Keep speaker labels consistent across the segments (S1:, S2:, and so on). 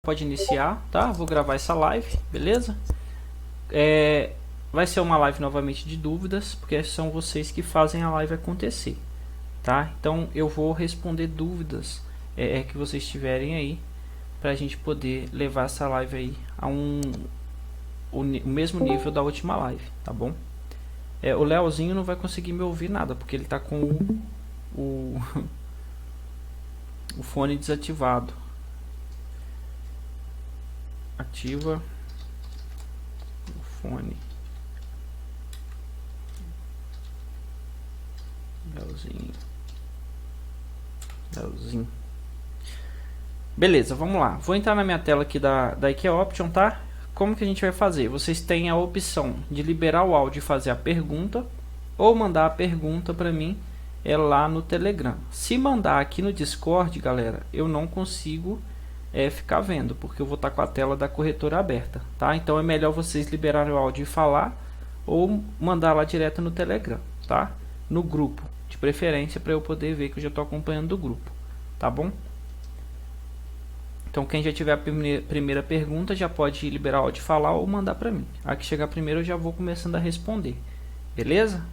S1: Pode iniciar, tá? Vou gravar essa live, beleza? Vai ser uma live novamente de dúvidas, porque são vocês que fazem a live acontecer, tá? Então eu vou responder dúvidas que vocês tiverem aí, pra gente poder levar essa live aí a o mesmo nível da última live, tá bom? O Leozinho não vai conseguir me ouvir nada, porque ele tá com o fone desativado. Ativa o fone. Leozinho. Beleza, vamos lá. Vou entrar na minha tela aqui da IKEA Option, tá? Como que a gente vai fazer? Vocês têm a opção de liberar o áudio e fazer a pergunta, ou mandar a pergunta para mim lá no Telegram. Se mandar aqui no Discord, galera, eu não consigo ficar vendo, porque eu vou estar com a tela da corretora aberta, tá? Então é melhor vocês liberarem o áudio e falar, ou mandar lá direto no Telegram, tá? No grupo, de preferência, para eu poder ver que eu já estou acompanhando do grupo, tá bom? Então quem já tiver a primeira pergunta já pode liberar o áudio e falar, ou mandar para mim. A que chegar primeiro eu já vou começando a responder, beleza?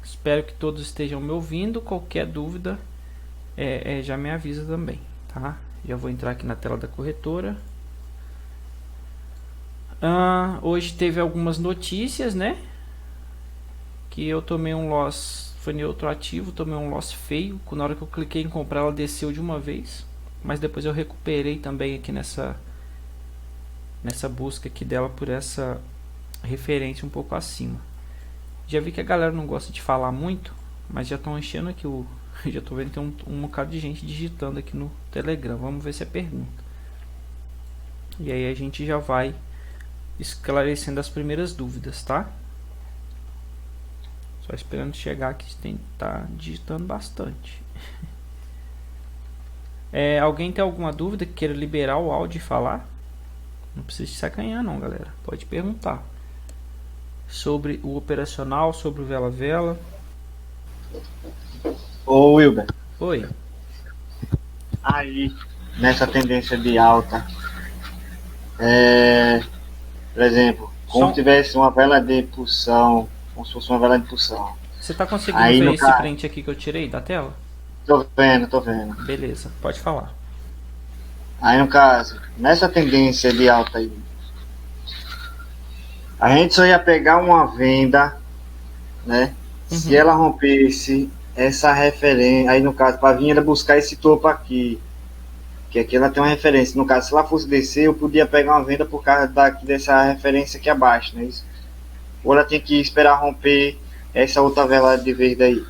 S1: Espero que todos estejam me ouvindo. Qualquer dúvida já me avisa também, tá? Já vou entrar aqui na tela da corretora. Hoje teve algumas notícias, né? Que eu tomei um loss, foi neutro ativo, tomei um loss feio. Na hora que eu cliquei em comprar, ela desceu de uma vez. Mas depois eu recuperei também aqui nessa busca aqui dela por essa referência um pouco acima. Já vi que a galera não gosta de falar muito, mas já estão enchendo aqui já estou vendo que tem um bocado de gente digitando aqui no Telegram. Vamos ver se é pergunta. E aí a gente já vai esclarecendo as primeiras dúvidas, tá? Só esperando chegar aqui, tá digitando bastante. Alguém tem alguma dúvida que queira liberar o áudio e falar? Não precisa se sacanhar não, galera. Pode perguntar. Sobre o operacional, sobre o vela-vela.
S2: Ô Wilber.
S1: Oi.
S2: Aí, nessa tendência de alta, por exemplo, como tivesse uma vela de impulsão, como se fosse uma vela de impulsão.
S1: Você tá conseguindo
S2: aí,
S1: ver esse print aqui que eu tirei da tela?
S2: Tô vendo.
S1: Beleza, pode falar.
S2: Aí no caso, nessa tendência de alta aí, a gente só ia pegar uma venda, né? Se ela rompesse essa referência, aí no caso, para vir ela buscar esse topo aqui, que aqui ela tem uma referência. No caso, se ela fosse descer, eu podia pegar uma venda por causa dessa referência aqui abaixo, né? Isso. Ou ela tem que esperar romper essa outra vela de verde aí.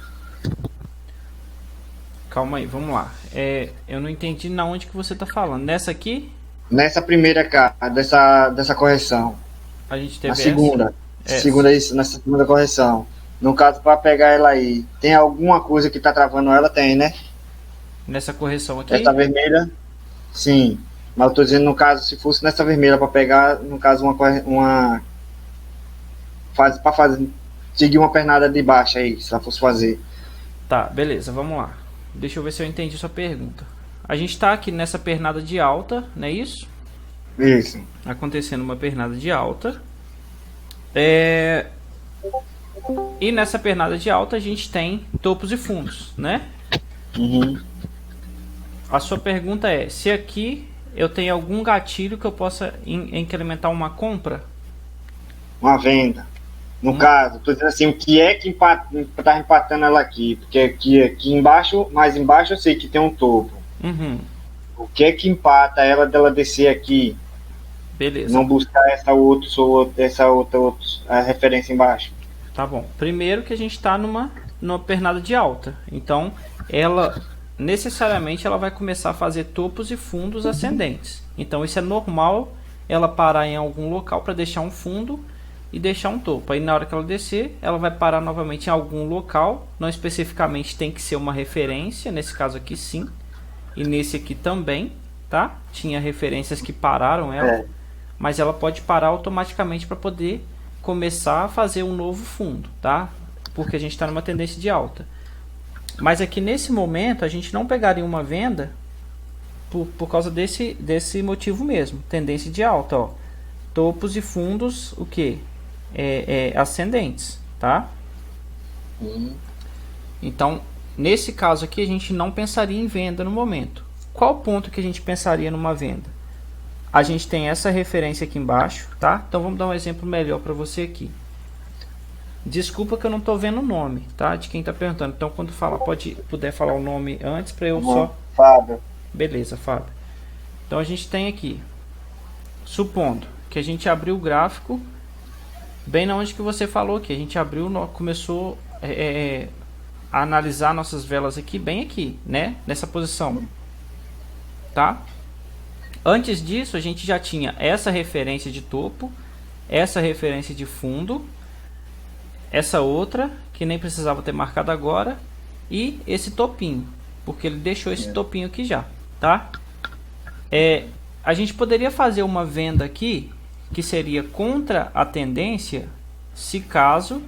S1: Calma aí, vamos lá. Eu não entendi na onde que você tá falando. Nessa aqui?
S2: Nessa primeira cá, dessa correção.
S1: A gente teve
S2: na segunda. Nessa segunda correção. No caso, para pegar ela aí, tem alguma coisa que tá travando ela? Tem, né?
S1: Nessa correção aqui?
S2: Essa vermelha? Sim. Mas eu tô dizendo, no caso, se fosse nessa vermelha, para pegar, no caso, seguir uma pernada de baixo aí, se ela fosse fazer.
S1: Tá, beleza, vamos lá. Deixa eu ver se eu entendi sua pergunta. A gente tá aqui nessa pernada de alta, não é isso?
S2: Isso.
S1: Acontecendo uma pernada de alta. E nessa pernada de alta a gente tem topos e fundos, né? A sua pergunta é, se aqui eu tenho algum gatilho que eu possa incrementar uma compra?
S2: Uma venda. No caso, tô dizendo assim, o que é que tá empatando ela aqui? Porque aqui embaixo, mais embaixo eu sei que tem um topo. O que é que empata ela dela descer aqui?
S1: Beleza.
S2: Não buscar essa outra a referência embaixo.
S1: Tá bom. Primeiro que a gente está numa pernada de alta. Então, ela necessariamente ela vai começar a fazer topos e fundos ascendentes. Então, isso é normal ela parar em algum local para deixar um fundo e deixar um topo. Aí na hora que ela descer, ela vai parar novamente em algum local. Não especificamente tem que ser uma referência. Nesse caso aqui sim. E nesse aqui também, tá? Tinha referências que pararam ela. Mas ela pode parar automaticamente para poder começar a fazer um novo fundo, tá? Porque a gente está numa tendência de alta. Mas aqui nesse momento a gente não pegaria uma venda por causa desse motivo mesmo. Tendência de alta, ó. Topos e fundos, o que? Ascendentes, tá? Então, nesse caso aqui, a gente não pensaria em venda no momento. Qual ponto que a gente pensaria numa venda? A gente tem essa referência aqui embaixo, tá? Então, vamos dar um exemplo melhor para você aqui. Desculpa que eu não estou vendo o nome, tá? De quem está perguntando. Então, quando falar, puder falar o nome antes para eu só...
S2: Fábio.
S1: Beleza, Fábio. Então, a gente tem aqui, supondo que a gente abriu o gráfico bem na onde que você falou aqui. A gente abriu, começou a analisar nossas velas aqui, bem aqui, né? Nessa posição, tá? Antes disso, a gente já tinha essa referência de topo, essa referência de fundo, essa outra, que nem precisava ter marcado agora, e esse topinho, porque ele deixou esse topinho aqui já, tá? A gente poderia fazer uma venda aqui, que seria contra a tendência, se caso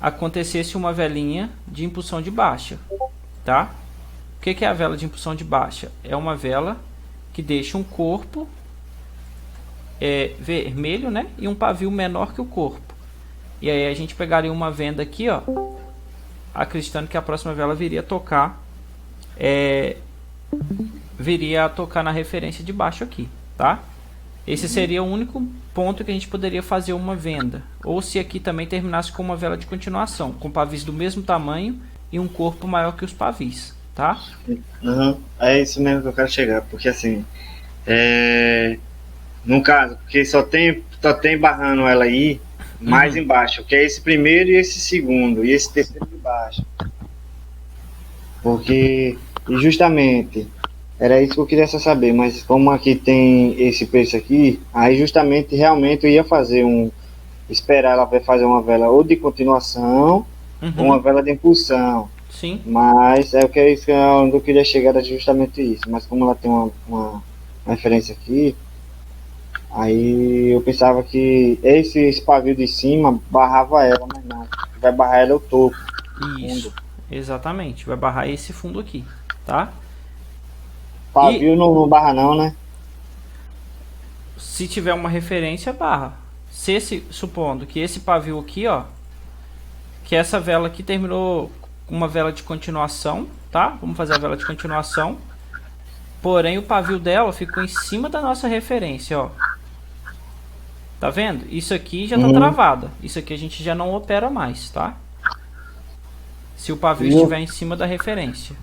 S1: acontecesse uma velinha de impulsão de baixa, tá? O que é a vela de impulsão de baixa? É uma vela que deixa um corpo vermelho, né? E um pavio menor que o corpo. E aí a gente pegaria uma venda aqui, ó, acreditando que a próxima vela viria a tocar na referência de baixo aqui, tá? Esse seria o único ponto que a gente poderia fazer uma venda. Ou se aqui também terminasse com uma vela de continuação, com pavis do mesmo tamanho e um corpo maior que os pavis, tá?
S2: É isso mesmo que eu quero chegar, porque assim, no caso, porque só tem barrando ela aí, mais embaixo, que é esse primeiro e esse segundo, e esse terceiro de baixo. Porque, e justamente, era isso que eu queria só saber, mas como aqui tem esse preço aqui, aí justamente, realmente eu ia fazer esperar ela fazer uma vela ou de continuação, ou uma vela de impulsão.
S1: Sim.
S2: Mas isso que eu queria chegar era justamente isso, mas como ela tem uma referência aqui, aí eu pensava que esse pavio de cima barrava ela, mas não, vai barrar ela o topo.
S1: Isso, exatamente, vai barrar esse fundo aqui, tá?
S2: Pavio não barra não, né?
S1: Se tiver uma referência, barra. Supondo que esse pavio aqui, ó, que essa vela aqui terminou com uma vela de continuação, tá? Vamos fazer a vela de continuação. Porém, o pavio dela ficou em cima da nossa referência, ó. Tá vendo? Isso aqui já tá travado. Isso aqui a gente já não opera mais, tá? Se o pavio estiver em cima da referência.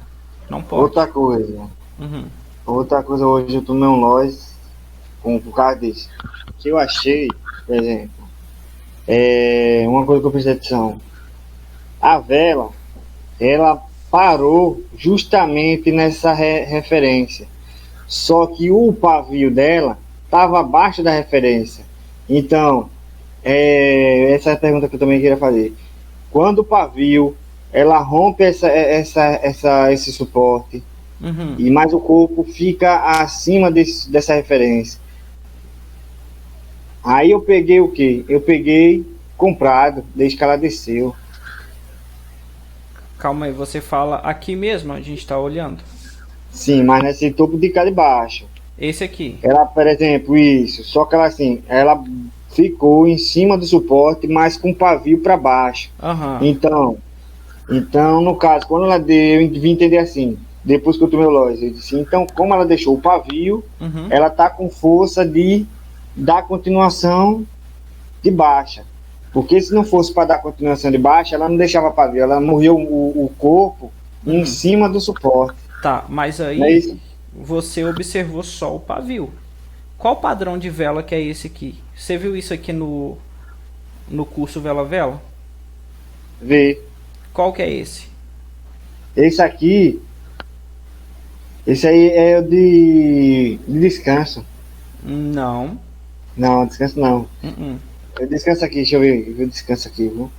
S1: Não pode.
S2: Outra coisa, hoje eu tomei um loss por causa disso. Que eu achei, por exemplo, uma coisa que eu prestei atenção. A vela, ela parou justamente nessa referência. Só que o pavio dela estava abaixo da referência. Então, essa é a pergunta que eu também queria fazer. Quando o pavio, ela rompe esse suporte, e mais o corpo fica acima dessa referência. Aí eu peguei o que? Eu peguei comprado, desde que ela desceu.
S1: Calma aí, você fala aqui mesmo, a gente está olhando?
S2: Sim, mas nesse topo de cá de baixo.
S1: Esse aqui.
S2: Ela, por exemplo, isso. Só que ela assim, ela ficou em cima do suporte, mas com o pavio para baixo. Então, no caso, quando ela deu, eu vim entender assim. Depois que eu tomei o loss, eu disse, então, como ela deixou o pavio, ela tá com força de dar continuação de baixa. Porque se não fosse para dar continuação de baixa, ela não deixava pavio, ela morreu o corpo em cima do suporte.
S1: Tá, mas aí você observou só o pavio. Qual padrão de vela que é esse aqui? Você viu isso aqui no curso Vela Vela?
S2: Vê.
S1: Qual que é esse?
S2: Esse aqui, esse aí é o de descanso.
S1: Não.
S2: Não, descanso não. Eu descanso aqui, deixa eu ver. Eu descanso aqui, viu?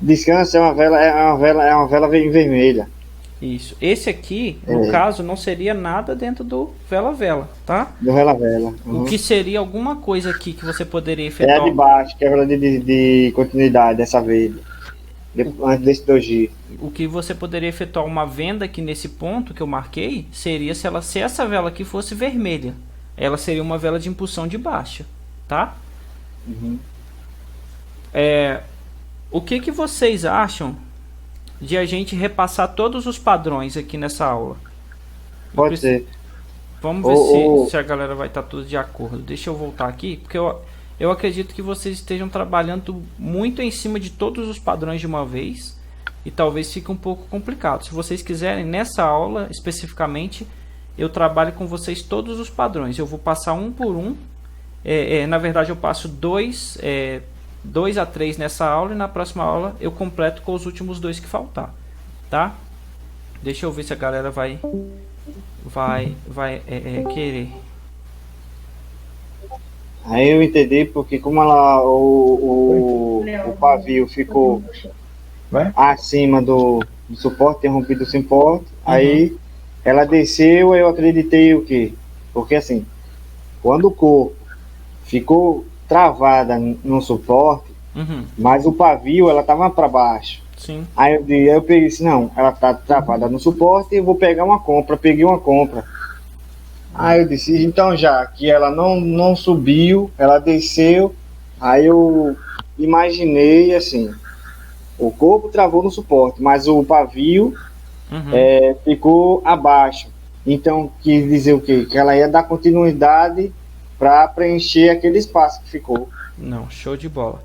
S2: Descanso é uma vela vermelha.
S1: Isso. Esse aqui, no caso, não seria nada dentro do Vela Vela, tá?
S2: Do Vela Vela.
S1: O que seria alguma coisa aqui que você poderia efetuar?
S2: É a de baixo, que é a vela de continuidade dessa vez. antes desse doji.
S1: O que você poderia efetuar uma venda aqui nesse ponto que eu marquei seria se essa vela aqui fosse vermelha. Ela seria uma vela de impulsão de baixa, tá?
S2: Uhum.
S1: O que vocês acham de a gente repassar todos os padrões aqui nessa aula?
S2: Pode ser.
S1: Vamos ver se a galera vai estar tudo de acordo. Deixa eu voltar aqui, porque eu acredito que vocês estejam trabalhando muito em cima de todos os padrões de uma vez e talvez fique um pouco complicado. Se vocês quiserem, nessa aula especificamente, eu trabalho com vocês todos os padrões. Eu vou passar um por um. Na verdade, eu passo 2 a 3 nessa aula e na próxima aula eu completo com os últimos 2 que faltar, tá? Deixa eu ver se a galera vai querer.
S2: Aí eu entendi porque como o pavio ficou acima do suporte, tem rompido o suporte, aí ela desceu, eu acreditei o quê? Porque assim, quando o corpo ficou travada no suporte, mas o pavio ela estava para baixo.
S1: Sim.
S2: Aí eu peguei assim, não, ela tá travada no suporte, eu vou pegar uma compra, peguei uma compra. Aí eu disse, então já que ela não subiu, ela desceu, aí eu imaginei assim, o corpo travou no suporte, mas o pavio ficou abaixo. Então quis dizer o quê? Que ela ia dar continuidade para preencher aquele espaço que ficou.
S1: Não, show de bola.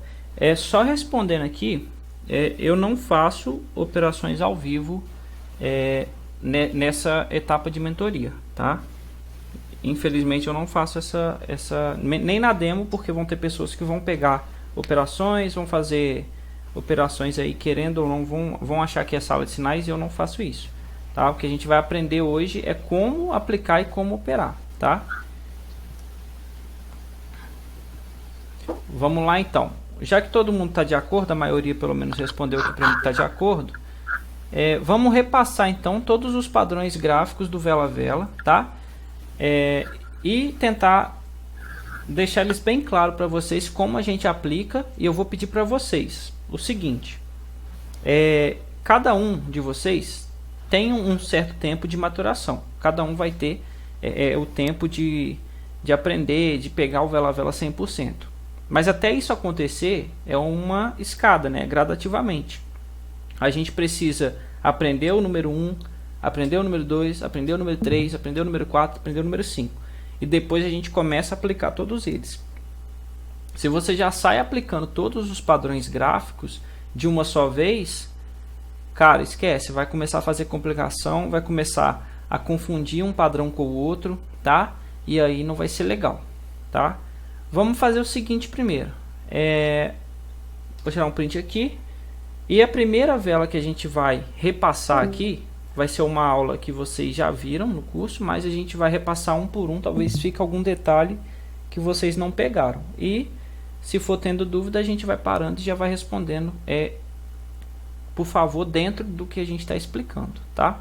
S1: Só respondendo aqui, eu não faço operações ao vivo nessa etapa de mentoria, tá? Infelizmente eu não faço nem na demo, porque vão ter pessoas que vão pegar operações, vão fazer operações aí querendo ou não, vão achar que é sala de sinais, e eu não faço isso, tá? O que a gente vai aprender hoje é como aplicar e como operar, tá? Vamos lá então. Já que todo mundo está de acordo, a maioria pelo menos respondeu que para mim está de acordo, vamos repassar então todos os padrões gráficos do vela a vela, tá? E tentar deixar eles bem claro para vocês como a gente aplica. E eu vou pedir para vocês o seguinte: cada um de vocês tem um certo tempo de maturação. Cada um vai ter o tempo de aprender, de pegar o vela a vela 100%. Mas até isso acontecer é uma escada, né? Gradativamente. A gente precisa aprender o número 1, aprender o número 2, aprender o número 3, aprender o número 4, aprender o número 5. E depois a gente começa a aplicar todos eles. Se você já sai aplicando todos os padrões gráficos de uma só vez, cara, esquece. Vai começar a fazer complicação, vai começar a confundir um padrão com o outro, tá? E aí não vai ser legal, tá? Vamos fazer o seguinte primeiro. Vou tirar um print aqui. E a primeira vela que a gente vai repassar aqui vai ser uma aula que vocês já viram no curso, mas a gente vai repassar um por um. Talvez fique algum detalhe que vocês não pegaram. E se for tendo dúvida, a gente vai parando e já vai respondendo, por favor, dentro do que a gente está explicando, tá?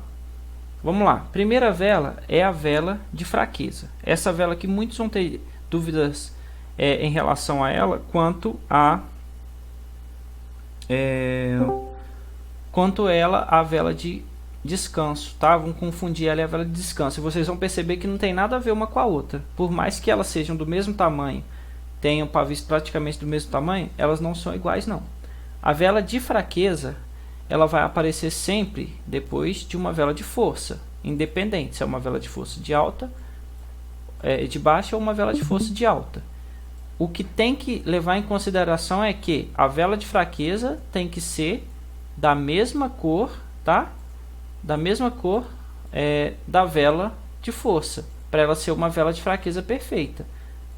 S1: Vamos lá. Primeira vela é a vela de fraqueza. Essa vela aqui muitos vão ter dúvidas em relação a ela quanto ela a vela de descanso, tá? Vão confundir ela e a vela de descanso, e vocês vão perceber que não tem nada a ver uma com a outra. Por mais que elas sejam do mesmo tamanho, tenham pavis praticamente do mesmo tamanho, elas não são iguais não. A vela de fraqueza, ela vai aparecer sempre depois de uma vela de força, independente se é uma vela de força de alta, de baixa, ou uma vela de força de alta. O que tem que levar em consideração é que a vela de fraqueza tem que ser da mesma cor, tá? Da mesma cor da vela de força, para ela ser uma vela de fraqueza perfeita,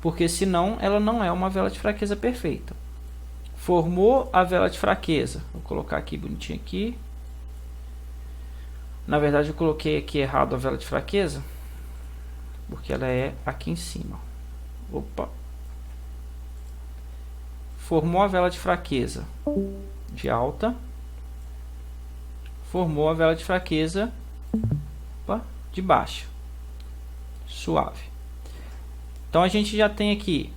S1: porque senão ela não é uma vela de fraqueza perfeita. Formou a vela de fraqueza, vou colocar aqui bonitinho aqui. Na verdade eu coloquei aqui errado a vela de fraqueza, porque ela é aqui em cima. Opa! Formou a vela de fraqueza de alta. Formou a vela de fraqueza de baixa. Suave. Então a gente já tem aqui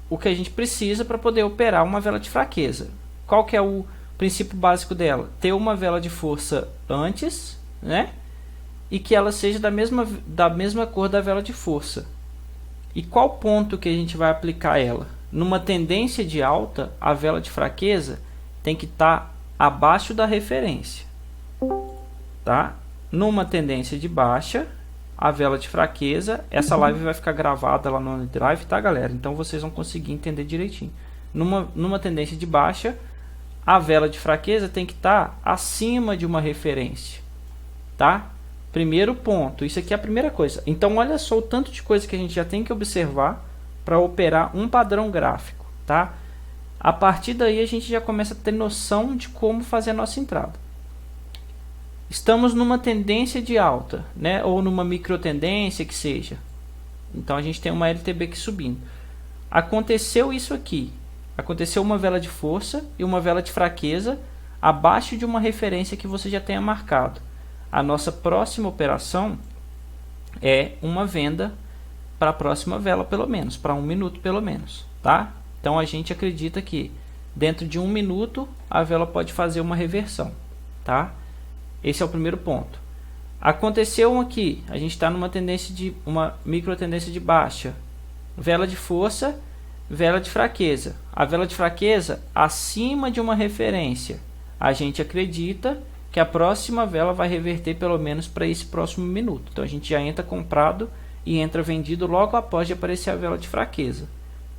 S1: o que a gente precisa para poder operar uma vela de fraqueza. qual que é o princípio básico dela? Ter uma vela de força antes, né? E que ela seja da mesma cor da vela de força. E qual ponto que a gente vai aplicar ela? Numa tendência de alta, a vela de fraqueza tem que estar abaixo da referência, tá? Numa tendência de baixa, a vela de fraqueza, essa live vai ficar gravada lá no OneDrive, tá, galera? Então vocês vão conseguir entender direitinho. Numa tendência de baixa, a vela de fraqueza tem que estar acima de uma referência, tá? Primeiro ponto, isso aqui é a primeira coisa. Então olha só o tanto de coisa que a gente já tem que observar para operar um padrão gráfico, tá? A partir daí a gente já começa a ter noção de como fazer a nossa entrada. Estamos numa tendência de alta, né? Ou numa microtendência que seja. Então a gente tem uma LTB aqui subindo. Aconteceu isso aqui. Aconteceu uma vela de força e uma vela de fraqueza abaixo de uma referência que você já tenha marcado. A nossa próxima operação é uma venda para a próxima vela, pelo menos, para 1 minuto pelo menos, tá? Então a gente acredita que dentro de 1 minuto a vela pode fazer uma reversão, tá? Esse é o primeiro ponto. Aconteceu aqui, a gente está numa tendência de uma micro tendência de baixa, vela de força, vela de fraqueza. A vela de fraqueza acima de uma referência. A gente acredita que a próxima vela vai reverter pelo menos para esse próximo minuto. Então a gente já entra comprado e entra vendido logo após de aparecer a vela de fraqueza,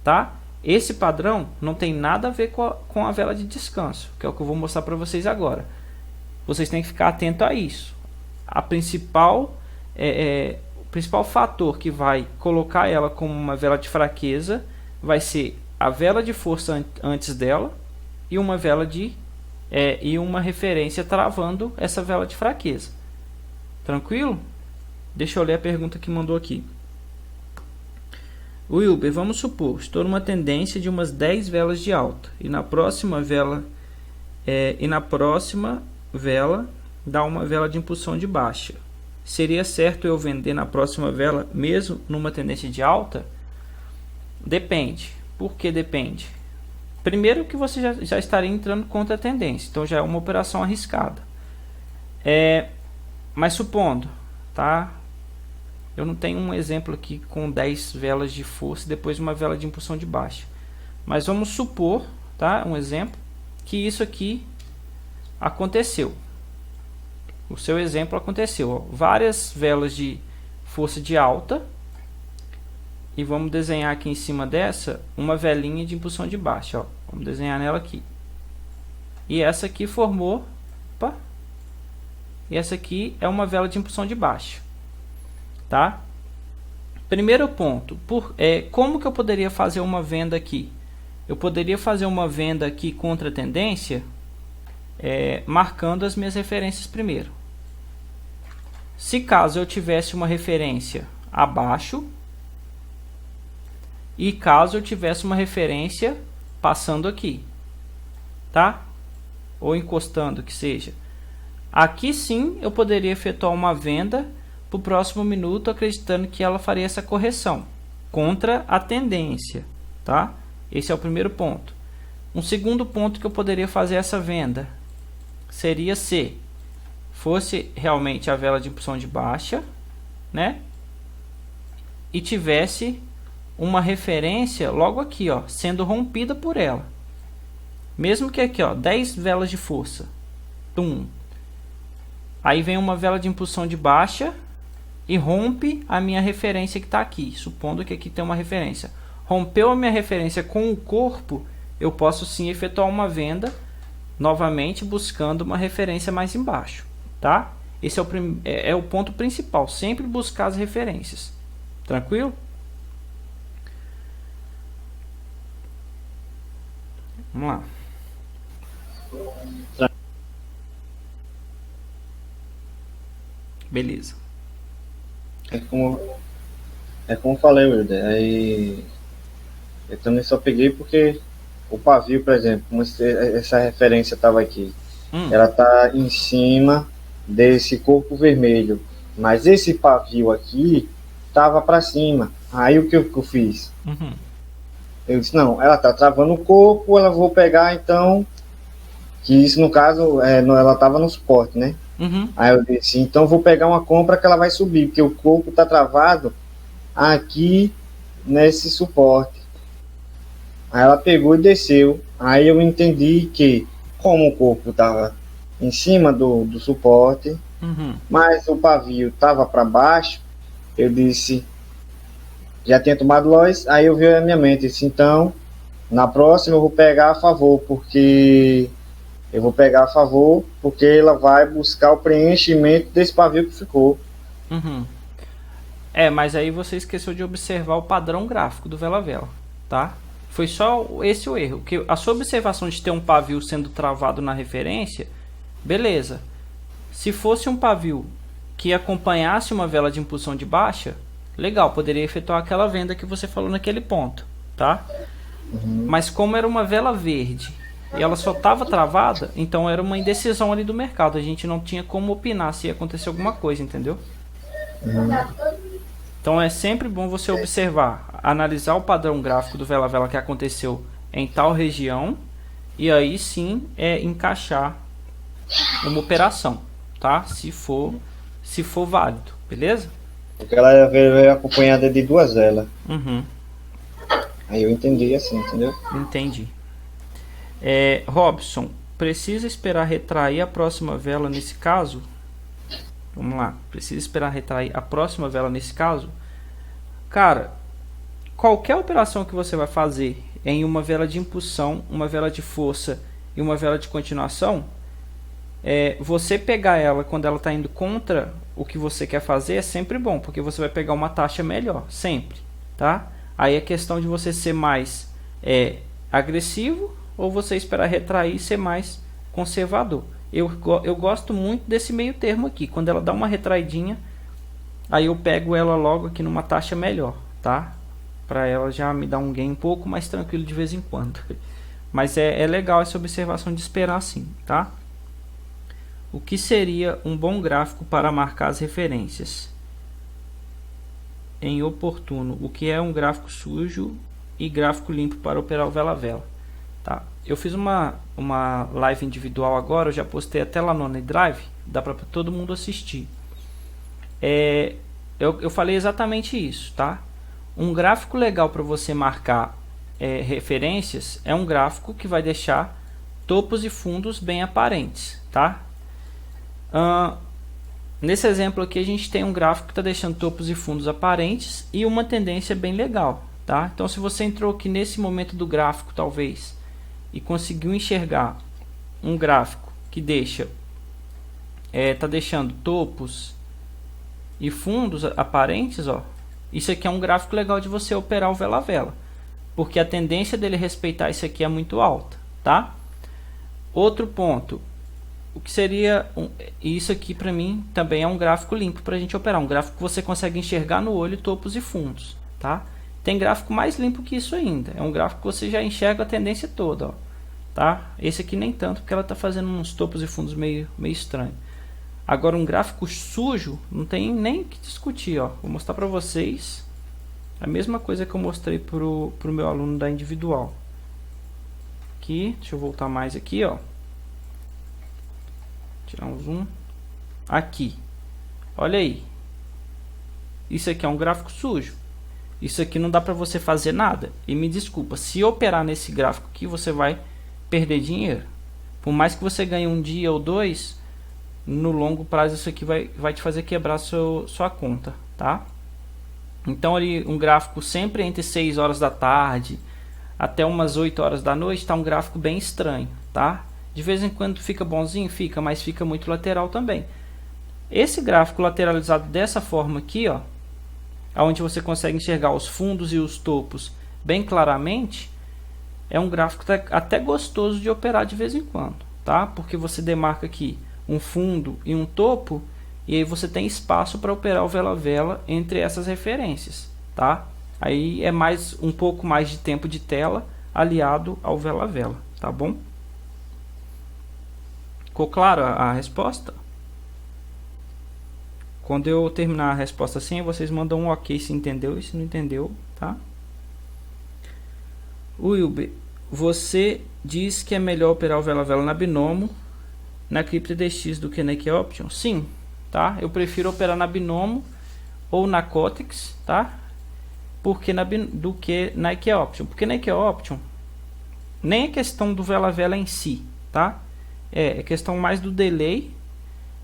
S1: tá? Esse padrão não tem nada a ver com a vela de descanso, que é o que eu vou mostrar para vocês agora. Vocês têm que ficar atento a isso. O principal fator que vai colocar ela como uma vela de fraqueza vai ser a vela de força antes dela e uma vela e uma referência travando essa vela de fraqueza. Tranquilo? Deixa eu ler a pergunta que mandou aqui. Wilber, vamos supor, estou numa tendência de umas 10 velas de alta e na próxima vela dá uma vela de impulsão de baixa. Seria certo eu vender na próxima vela mesmo numa tendência de alta? Depende. Por que depende? Primeiro que você já estaria entrando contra a tendência, então já é uma operação arriscada. Mas supondo, tá? Eu não tenho um exemplo aqui com 10 velas de força e depois uma vela de impulsão de baixa. Mas vamos supor, tá? Um exemplo, que isso aqui aconteceu. O seu exemplo aconteceu. Ó. Várias velas de força de alta. E vamos desenhar aqui em cima dessa uma velinha de impulsão de baixa. Ó. Vamos desenhar nela aqui. E essa aqui formou. Opa, e essa aqui é uma vela de impulsão de baixa. Tá? Primeiro ponto. Como que eu poderia fazer uma venda aqui? Eu poderia fazer uma venda aqui contra a tendência, marcando as minhas referências primeiro. Se caso eu tivesse uma referência abaixo e caso eu tivesse uma referência passando aqui, tá? Ou encostando, que seja. Aqui sim eu poderia efetuar uma venda para o próximo minuto, acreditando que ela faria essa correção contra a tendência, tá? Esse é o primeiro ponto. Um segundo ponto que eu poderia fazer essa venda seria se fosse realmente a vela de impulsão de baixa, né? E tivesse uma referência logo aqui, ó, sendo rompida por ela. Mesmo que aqui, ó, 10 velas de força. Tum. Aí vem uma vela de impulsão de baixa e rompe a minha referência que está aqui, supondo que aqui tem uma referência. Rompeu a minha referência com o corpo, eu posso sim efetuar uma venda novamente buscando uma referência mais embaixo, tá? Esse é o ponto principal, sempre buscar as referências. Tranquilo? Vamos lá. Beleza.
S2: É como falei, Wilder. Aí eu também só peguei porque o pavio, por exemplo, como essa referência estava aqui, ela tá em cima desse corpo vermelho, mas esse pavio aqui tava para cima. Aí o que eu fiz? Eu disse, não, ela tá travando o corpo, ela vou pegar então Que isso, no caso, ela estava no suporte, né?
S1: Uhum.
S2: Aí eu disse, então vou pegar uma compra que ela vai subir, porque o corpo está travado aqui nesse suporte. Aí ela pegou e desceu. Aí eu entendi que, como o corpo estava em cima do suporte,
S1: Uhum.
S2: mas o pavio estava para baixo, eu disse, já tinha tomado loss, aí eu vi a minha mente, disse, então, na próxima eu vou pegar a favor, porque ela vai buscar o preenchimento desse pavio que ficou.
S1: Uhum. Mas aí você esqueceu de observar o padrão gráfico do Vela Vela, tá? Foi só esse o erro. Que a sua observação de ter um pavio sendo travado na referência, beleza. Se fosse um pavio que acompanhasse uma vela de impulsão de baixa, legal, poderia efetuar aquela venda que você falou naquele ponto, tá? Mas como era uma vela verde e ela só estava travada, então era uma indecisão ali do mercado. A gente não tinha como opinar se ia acontecer alguma coisa, entendeu? Então é sempre bom você observar, analisar o padrão gráfico do Vela Vela que aconteceu em tal região e aí sim encaixar uma operação, tá? Se for válido, beleza?
S2: Porque ela veio acompanhada de duas velas.
S1: Uhum,
S2: Aí eu entendi assim, entendeu?
S1: entendi. Robson, precisa esperar retrair a próxima vela nesse caso? Vamos lá, precisa esperar retrair a próxima vela nesse caso? Cara, qualquer operação que você vai fazer em uma vela de impulsão, uma vela de força e uma vela de continuação, você pegar ela quando ela está indo contra o que você quer fazer é sempre bom, porque você vai pegar uma taxa melhor, sempre, tá? Aí é questão de você ser mais agressivo ou você esperar retrair e ser mais conservador. Eu gosto muito desse meio termo aqui, quando ela dá uma retraidinha, aí eu pego ela logo aqui numa taxa melhor, tá? Para ela já me dar um gain um pouco mais tranquilo de vez em quando. Mas é legal essa observação de esperar assim, tá? O que seria um bom gráfico para marcar as referências? Em oportuno, o que é um gráfico sujo e gráfico limpo para operar o Vela Vela? Tá? Eu fiz uma live individual agora, eu já postei até lá no OneDrive, dá para todo mundo assistir. Eu falei exatamente isso, tá? Um gráfico legal para você marcar referências é um gráfico que vai deixar topos e fundos bem aparentes, tá? Nesse exemplo aqui a gente tem um gráfico que está deixando topos e fundos aparentes e uma tendência bem legal, tá? Então se você entrou aqui nesse momento do gráfico talvez e conseguiu enxergar um gráfico que tá deixando topos e fundos aparentes, ó, isso aqui é um gráfico legal de você operar o Vela Vela, porque a tendência dele respeitar isso aqui é muito alta, tá? Outro ponto, o que seria isso aqui para mim também é um gráfico limpo para a gente operar, um gráfico que você consegue enxergar no olho topos e fundos, tá? Tem gráfico mais limpo que isso ainda, é um gráfico que você já enxerga a tendência toda, ó, tá? Esse aqui nem tanto, porque ela está fazendo uns topos e fundos meio estranho. Agora um gráfico sujo não tem nem que discutir, ó. Vou mostrar para vocês a mesma coisa que eu mostrei pro meu aluno da individual. Aqui, deixa eu voltar mais aqui, ó. Tirar um zoom. Aqui. Olha aí. Isso aqui é um gráfico sujo. Isso aqui não dá para você fazer nada. E me desculpa, se operar nesse gráfico aqui, você vai perder dinheiro. Por mais que você ganhe um dia ou dois, no longo prazo isso aqui vai te fazer quebrar sua conta, tá? Então ali um gráfico sempre entre 6 horas da tarde até umas 8 horas da noite tá um gráfico bem estranho, tá? De vez em quando fica bonzinho, fica, mas fica muito lateral também. Esse gráfico lateralizado dessa forma aqui, ó, onde você consegue enxergar os fundos e os topos bem claramente, é um gráfico até gostoso de operar de vez em quando, tá? Porque você demarca aqui um fundo e um topo e aí você tem espaço para operar o Vela Vela entre essas referências, tá? Aí é um pouco mais de tempo de tela aliado ao Vela Vela, tá bom? Ficou claro a resposta? Quando eu terminar a resposta assim, vocês mandam um ok se entendeu e se não entendeu, tá? você diz que é melhor operar o vela-vela na Binomo, na CryptoDX do que na Equoption? Sim, tá? Eu prefiro operar na Binomo ou na Cotex, tá? Do que na Equoption. Porque na Equoption nem é questão do vela-vela em si, tá? É questão mais do delay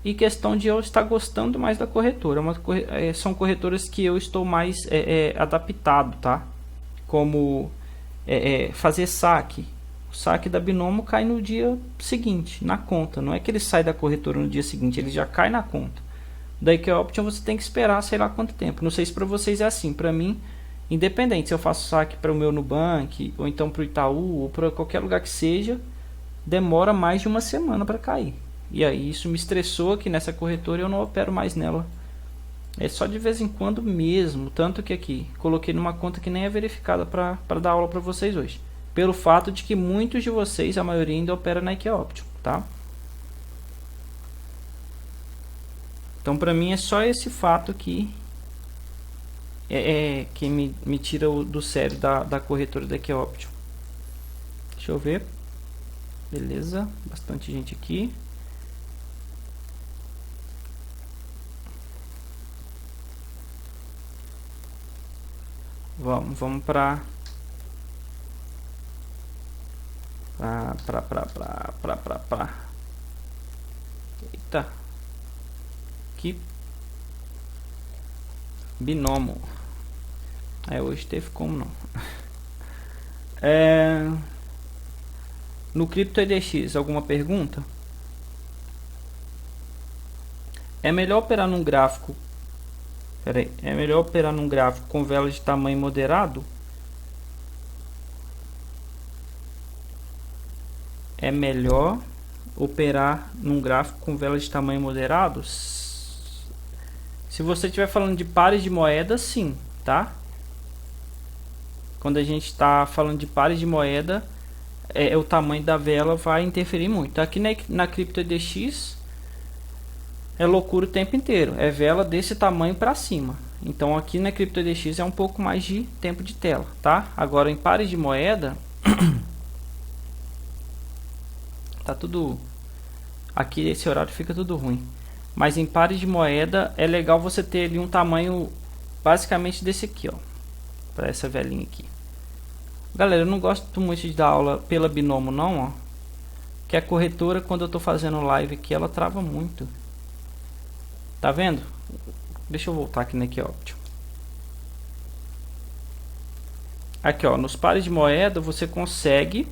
S1: e questão de eu estar gostando mais da corretora. São corretoras que eu estou mais adaptado, tá? Como fazer saque. O saque da Binomo cai no dia seguinte, na conta. Não é que ele sai da corretora no dia seguinte, ele já cai na conta. Da Equoption você tem que esperar sei lá quanto tempo. Não sei se para vocês é assim. Para mim, independente se eu faço saque para o meu Nubank, ou então para o Itaú, ou para qualquer lugar que seja, demora mais de uma semana para cair. E aí isso me estressou aqui nessa corretora e eu não opero mais nela. É só de vez em quando mesmo. Tanto que aqui coloquei numa conta que nem é verificada para dar aula para vocês hoje. Pelo fato de que muitos de vocês, a maioria ainda opera na Equoption, tá? Então para mim é só esse fato aqui que me tira do sério da corretora da Equoption. Deixa eu ver. Beleza, bastante gente aqui. Vamos pra eita, que Binomo. Hoje teve como não. No CryptoDX, alguma pergunta? É melhor operar num gráfico. É melhor operar num gráfico com velas de tamanho moderado? É melhor operar num gráfico com velas de tamanho moderado? Se você estiver falando de pares de moeda, sim, tá? Quando a gente está falando de pares de moeda, o tamanho da vela vai interferir muito. Aqui na CryptoDX é loucura o tempo inteiro. É vela desse tamanho para cima. Então aqui na CryptoDX é um pouco mais de tempo de tela, tá? Agora em pares de moeda tá tudo aqui, esse horário fica tudo ruim. Mas em pares de moeda é legal você ter ali um tamanho basicamente desse aqui, ó, para essa velinha aqui. Galera, eu não gosto muito de dar aula pela Binomo não, ó, que a corretora, quando eu tô fazendo live aqui, ela trava muito. Tá vendo? Deixa eu voltar aqui na Equoption. Aqui, ó, nos pares de moeda você consegue.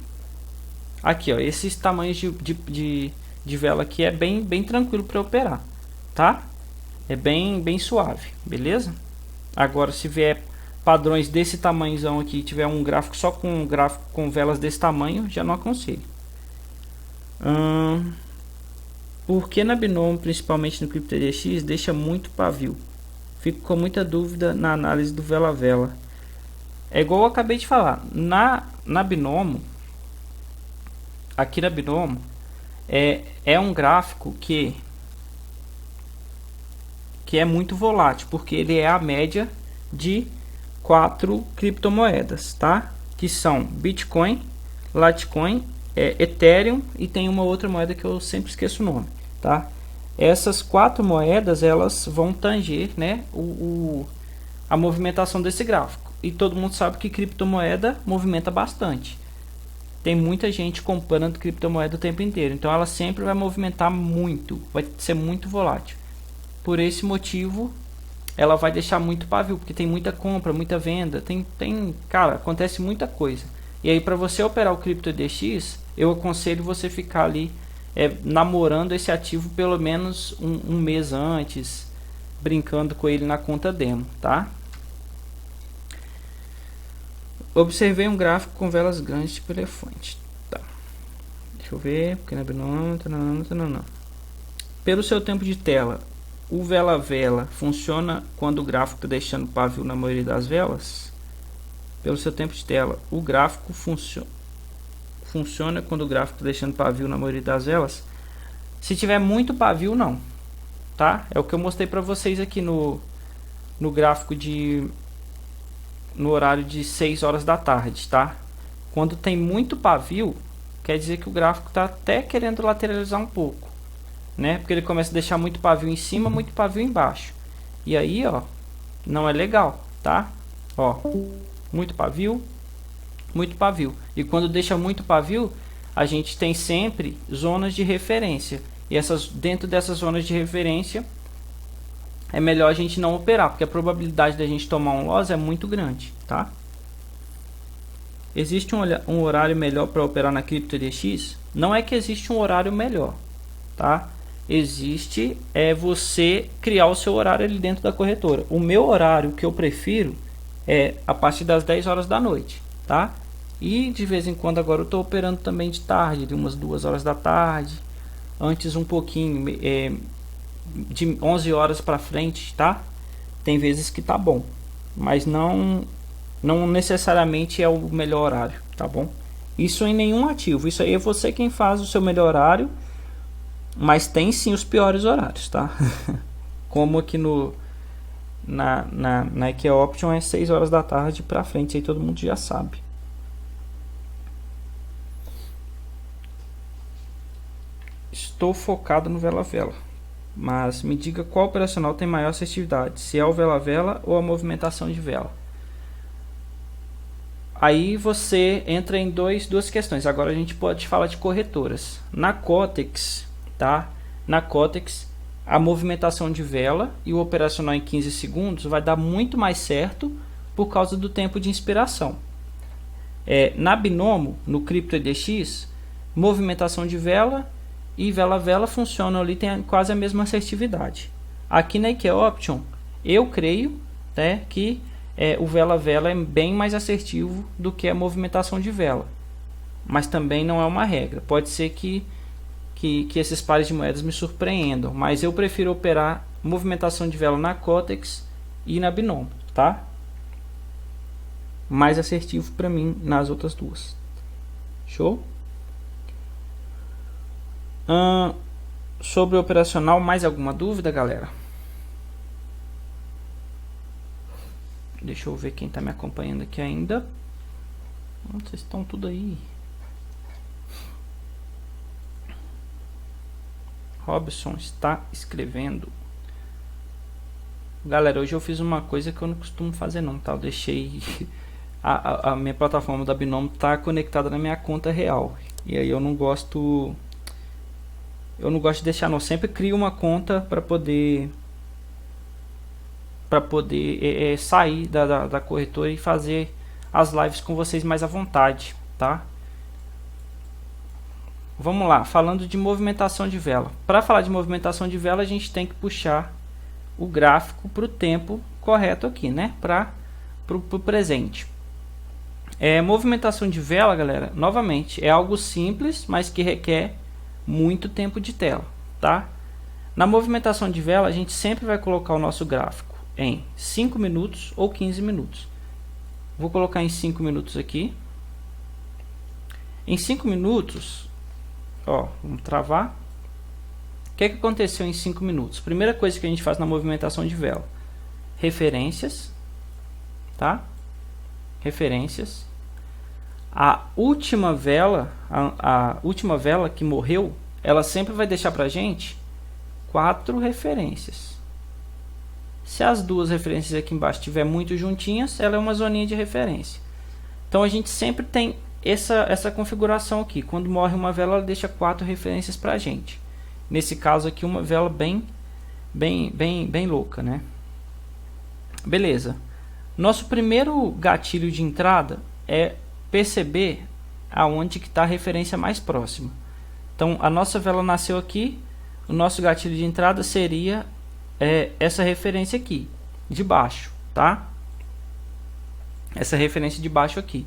S1: Aqui, ó, esses tamanhos de vela aqui é bem tranquilo para operar, tá? É bem suave, beleza? Agora, se vier padrões desse tamanhozão aqui, tiver um gráfico só com velas desse tamanho, já não aconselho. Porque na Binomo, principalmente no CryptoDX, deixa muito pavio. Fico com muita dúvida na análise do vela-vela. É igual eu acabei de falar. Na Binomo, aqui na Binomo, é um gráfico que é muito volátil, porque ele é a média de 4 criptomoedas, tá? Que são Bitcoin, Litecoin, Ethereum e tem uma outra moeda que eu sempre esqueço o nome, tá? Essas 4 moedas, elas vão tanger, né, a movimentação desse gráfico. E todo mundo sabe que criptomoeda movimenta bastante. Tem muita gente comprando criptomoeda o tempo inteiro, então ela sempre vai movimentar muito, vai ser muito volátil. Por esse motivo, ela vai deixar muito pavio, porque tem muita compra, muita venda, cara, acontece muita coisa. E aí, para você operar o CryptoDX, eu aconselho você ficar ali namorando esse ativo pelo menos um mês antes, brincando com ele na conta demo, tá? Observei um gráfico com velas grandes tipo elefante. Tá. Deixa eu ver, porque não. Pelo seu tempo de tela, o vela-vela funciona quando o gráfico está deixando pavio na maioria das velas? Pelo seu tempo de tela, o gráfico funciona quando o gráfico está deixando pavio na maioria das velas? Se tiver muito pavio, não. Tá? É o que eu mostrei para vocês aqui no gráfico no horário de 6 horas da tarde, tá? Quando tem muito pavio, quer dizer que o gráfico está até querendo lateralizar um pouco, né? Porque ele começa a deixar muito pavio em cima, muito pavio embaixo. E aí, ó, não é legal, tá? Ó, muito pavio, muito pavio. E quando deixa muito pavio, a gente tem sempre zonas de referência. E dentro dessas zonas de referência, é melhor a gente não operar, porque a probabilidade da gente tomar um loss é muito grande, tá? Existe um horário melhor para operar na CryptoDX? Não é que existe um horário melhor, tá? Existe você criar o seu horário ali dentro da corretora. O meu horário que eu prefiro é a partir das 10 horas da noite, tá? E de vez em quando agora eu estou operando também de tarde, de umas 2 horas da tarde. Antes um pouquinho, de 11 horas para frente, tá? Tem vezes que tá bom, mas não necessariamente é o melhor horário, tá bom? Isso em nenhum ativo, isso aí é você quem faz o seu melhor horário, mas tem sim os piores horários, tá? Como aqui na IKEA Option é 6 horas da tarde para frente, aí todo mundo já sabe. Estou focado no vela-vela, mas me diga qual operacional tem maior assertividade, se é o vela-vela ou a movimentação de vela. Aí você entra em duas questões. Agora a gente pode falar de corretoras. Na Kotex, tá? Na Kotex, a movimentação de vela e o operacional em 15 segundos vai dar muito mais certo por causa do tempo de inspiração. Na Binomo, no CryptoDX, movimentação de vela e vela-vela funcionam ali, tem quase a mesma assertividade. Aqui na IKEA Option, eu creio, né, que o vela-vela é bem mais assertivo do que a movimentação de vela, mas também não é uma regra. Pode ser que esses pares de moedas me surpreendam, mas eu prefiro operar movimentação de vela na Kotex e na Binomo, tá? Mais assertivo para mim nas outras duas. Show? Sobre o operacional, mais alguma dúvida, galera? Deixa eu ver quem está me acompanhando aqui ainda. Vocês estão tudo aí. Robson está escrevendo. Galera, hoje eu fiz uma coisa que eu não costumo fazer não, tá? Eu deixei a minha plataforma da Binomo tá conectada na minha conta real. E aí eu não gosto de deixar não. Eu sempre crio uma conta para poder sair da corretora e fazer as lives com vocês mais à vontade, tá? Vamos lá, falando de movimentação de vela. Para falar de movimentação de vela, a gente tem que puxar o gráfico para o tempo correto aqui, né? Para o presente. Movimentação de vela, galera, novamente, é algo simples, mas que requer muito tempo de tela, tá? Na movimentação de vela, a gente sempre vai colocar o nosso gráfico em 5 minutos ou 15 minutos. Vou colocar em 5 minutos aqui. Em 5 minutos, ó, vamos travar. O que aconteceu em 5 minutos? Primeira coisa que a gente faz na movimentação de vela: referências, tá? Referências. A última vela, a última vela que morreu, ela sempre vai deixar pra gente 4 referências. Se as duas referências aqui embaixo estiver muito juntinhas, ela é uma zoninha de referência. Então a gente sempre tem essa configuração aqui. Quando morre uma vela, ela deixa 4 referências pra gente. Nesse caso aqui, uma vela bem louca, né? Beleza. Nosso primeiro gatilho de entrada é perceber aonde que está a referência mais próxima. Então a nossa vela nasceu aqui, o nosso gatilho de entrada seria essa referência aqui de baixo, tá? Essa referência de baixo aqui.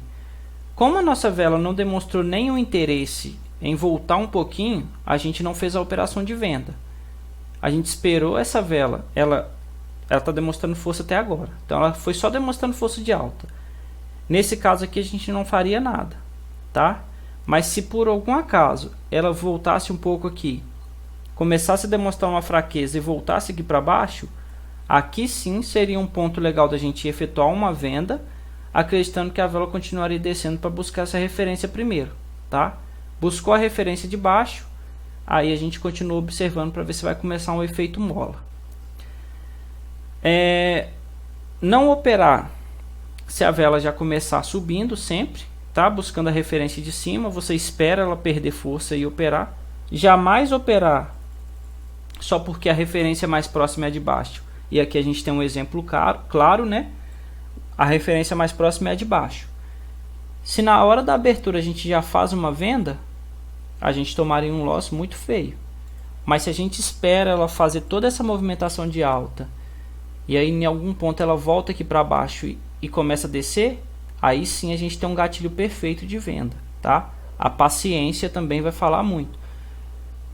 S1: Como a nossa vela não demonstrou nenhum interesse em voltar um pouquinho, a gente não fez a operação de venda. A gente esperou essa vela, ela está demonstrando força até agora, então ela foi só demonstrando força de alta. Nesse caso aqui a gente não faria nada, tá? Mas se por algum acaso ela voltasse um pouco aqui, começasse a demonstrar uma fraqueza e voltasse aqui para baixo, aqui sim seria um ponto legal da gente efetuar uma venda, acreditando que a vela continuaria descendo para buscar essa referência primeiro, tá? Buscou a referência de baixo, aí a gente continua observando para ver se vai começar um efeito mola. Não operar se a vela já começar subindo sempre, tá? Buscando a referência de cima, você espera ela perder força e operar. Jamais operar só porque a referência mais próxima é de baixo. E aqui a gente tem um exemplo claro, né? A referência mais próxima é de baixo. Se na hora da abertura a gente já faz uma venda, a gente tomaria um loss muito feio. Mas se a gente espera ela fazer toda essa movimentação de alta, e aí em algum ponto ela volta aqui para baixo e começa a descer, aí sim a gente tem um gatilho perfeito de venda, tá? A paciência também vai falar muito.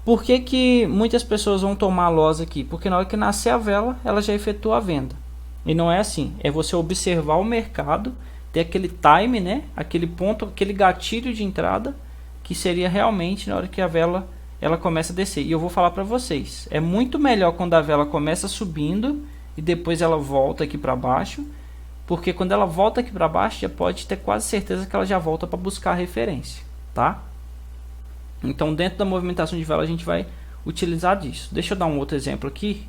S1: Por que que muitas pessoas vão tomar loss aqui? Porque na hora que nascer a vela, ela já efetua a venda. E não é assim. É você observar o mercado, ter aquele time, né? Aquele ponto, aquele gatilho de entrada, que seria realmente na hora que a vela ela começa a descer. E eu vou falar para vocês, é muito melhor quando a vela começa subindo e depois ela volta aqui para baixo, porque quando ela volta aqui para baixo, já pode ter quase certeza que ela já volta para buscar a referência, tá? Então, dentro da movimentação de vela, a gente vai utilizar disso. Deixa eu dar um outro exemplo aqui.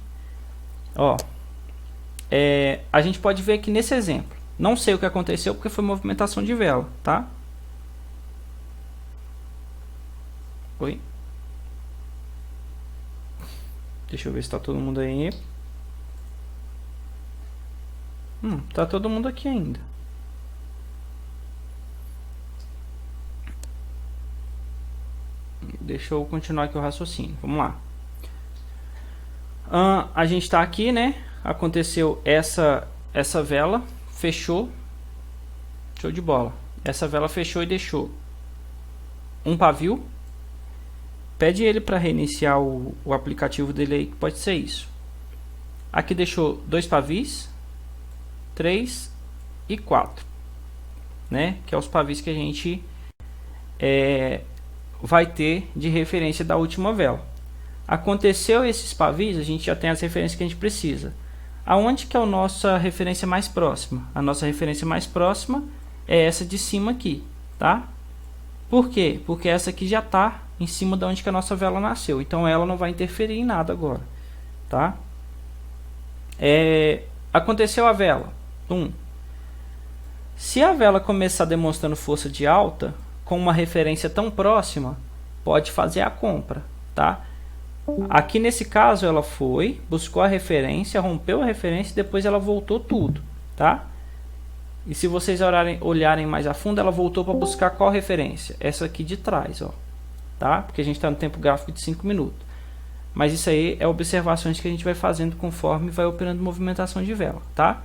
S1: Ó, a gente pode ver aqui nesse exemplo. Não sei o que aconteceu porque foi movimentação de vela, tá? Oi. Deixa eu ver se tá todo mundo aí. Tá todo mundo aqui ainda. Deixa eu continuar aqui o raciocínio. Vamos lá. A gente está aqui, né? Aconteceu essa vela, fechou. Show de bola. Essa vela fechou e deixou um pavio. Pede ele para reiniciar o aplicativo dele aí, que pode ser isso. Aqui deixou 2 pavis, 3 e 4, né? Que é os pavis que a gente vai ter de referência da última vela. Aconteceu esses pavis, a gente já tem as referências que a gente precisa. Aonde que é a nossa referência mais próxima? A nossa referência mais próxima é essa de cima aqui, tá? Por quê? Porque essa aqui já está em cima de onde que a nossa vela nasceu. Então ela não vai interferir em nada agora, tá? Aconteceu a vela. Se a vela começar demonstrando força de alta, com uma referência tão próxima, pode fazer a compra, tá? Aqui nesse caso ela foi, buscou a referência, rompeu a referência e depois ela voltou tudo, tá? E se vocês olharem mais a fundo, ela voltou para buscar qual referência? Essa aqui de trás, ó, tá? Porque a gente está no tempo gráfico de 5 minutos. Mas isso aí é observações que a gente vai fazendo conforme vai operando movimentação de vela, tá?